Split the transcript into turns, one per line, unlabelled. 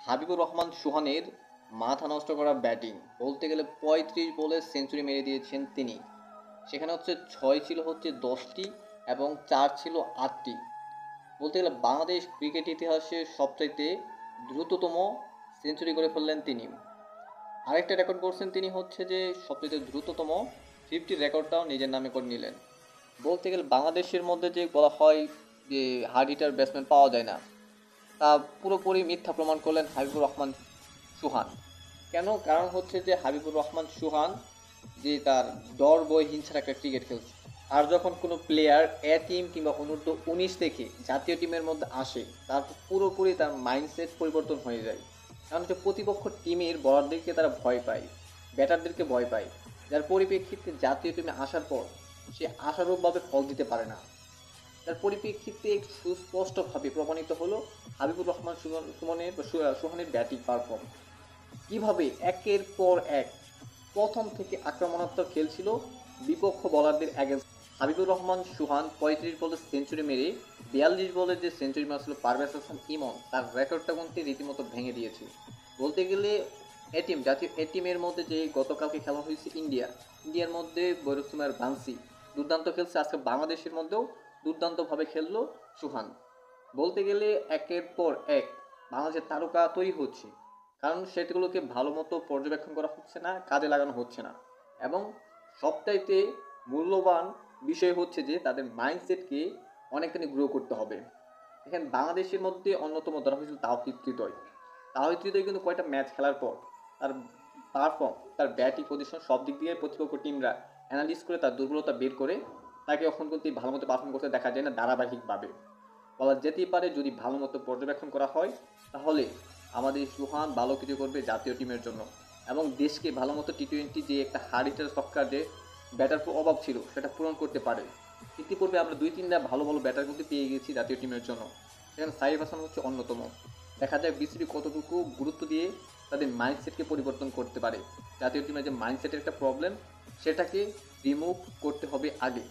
হাবিবুর রহমান সোহানের মাথা নষ্ট করা ব্যাটিং, বলতে গেলে ৩৫ বলে সেঞ্চুরি মেরে দিয়েছেন তিনি। সেখানে হচ্ছে ৬ ছিল হচ্ছে ১০টি এবং ৪ ছিল ৮টি। বলতে গেলে বাংলাদেশ ক্রিকেট ইতিহাসে সবচাইতে দ্রুততম সেঞ্চুরি করে ফেললেন তিনি। আরেকটা রেকর্ড করছেন তিনি হচ্ছে যে সবচাইতে দ্রুততম 50 রেকর্ডটাও নিজের নামে করে নিলেন। বলতে গেলে বাংলাদেশের মধ্যে যে বলা হয় যে হার্ড হিটার ব্যাটসম্যান পাওয়া যায় না, তা পুরোপুরি মিথ্যা প্রমাণ করলেন হাবিবুর রহমান সুহান। কেন? কারণ হচ্ছে যে হাবিবুর রহমান সুহান যে তার ডর বই হিংসার একটা ক্রিকেট খেলছে। আর যখন কোনো প্লেয়ার এ টিম কিংবা অনূর্ধ্ব 19 থেকে জাতীয় টিমের মধ্যে আসে, তার পুরোপুরি তার মাইন্ডসেট পরিবর্তন হয়ে যায়। কারণ হচ্ছে প্রতিপক্ষ টিমের বলারদেরকে তারা ভয় পায়, ব্যাটারদেরকে ভয় পায়, যার পরিপ্রেক্ষিতে জাতীয় টিমে আসার পর সে আশানুরূপভাবে ফল দিতে পারে না। তার পরিপ্রেক্ষিতে সুস্পষ্টভাবে প্রমাণিত হলো হাবিবুর রহমান সুহানের ব্যাটিং পারফর্ম। কিভাবে একের পর এক প্রথম থেকে আক্রমণাত্মক খেলছিল বিপক্ষ বোলারদের অ্যাগেন্স্ট। হাবিবুর রহমান সুহান ৩৫ বলে সেঞ্চুরি মেরে ৪২ বলে যে সেঞ্চুরি মারছিল পারভেজ হাসান ইমন, তার রেকর্ডটা কিন্তু রীতিমতো ভেঙে দিয়েছে। বলতে গেলে এটিম জাতীয় এটিমের মধ্যে যে গতকালকে খেলা হয়েছে ইন্ডিয়ার মধ্যে বৈরুসুমার বানসি দুর্দান্ত খেলছে, আজকে বাংলাদেশের মধ্যেও দুর্দান্তভাবে খেললো সুহান। বলতে গেলে একের পর এক বাংলাদেশের তারকা তৈরি হচ্ছে, কারণ সেগুলোকে ভালো মতো পর্যবেক্ষণ করা হচ্ছে না, কাজে লাগানো হচ্ছে না। এবং সবচাইতে মূল্যবান বিষয় হচ্ছে যে তাদের মাইন্ডসেটকে অনেকখানি গ্রো করতে হবে। এখানে বাংলাদেশের মধ্যে অন্যতম ধরা হয়েছিল তাওহিদ হৃদয় কিন্তু কয়টা ম্যাচ খেলার পর তার পারফর্ম, তার ব্যাটিং পজিশন সব দিক দিয়ে প্রতিপক্ষ টিমরা অ্যানালিস করে তার দুর্বলতা বের করে তাকে এখন কিন্তু ভালো মতো পারফর্ম করতে দেখা যায় না ধারাবাহিকভাবে। বলা যেতেই পারে যদি ভালো মতো পর্যবেক্ষণ করা হয় তাহলে আমাদের সুহান ভালো কিছু করবে জাতীয় টিমের জন্য এবং দেশকে ভালো মতো টি-20 যে একটা হারিটার সক্কার যে ব্যাটার অভাব ছিল সেটা পূরণ করতে পারে। ইতিপূর্বে আমরা ২-৩টা ভালো ভালো ব্যাটার কিন্তু পেয়ে গেছি জাতীয় টিমের জন্য, সেখানে সাইফ হাসান হচ্ছে অন্যতম। দেখা যায় বিসিবি কতটুকু গুরুত্ব দিয়ে তাদের মাইন্ডসেটকে পরিবর্তন করতে পারে। জাতীয় টিমের যে মাইন্ডসেটের একটা প্রবলেম, সেটাকে রিমুভ করতে হবে আগে।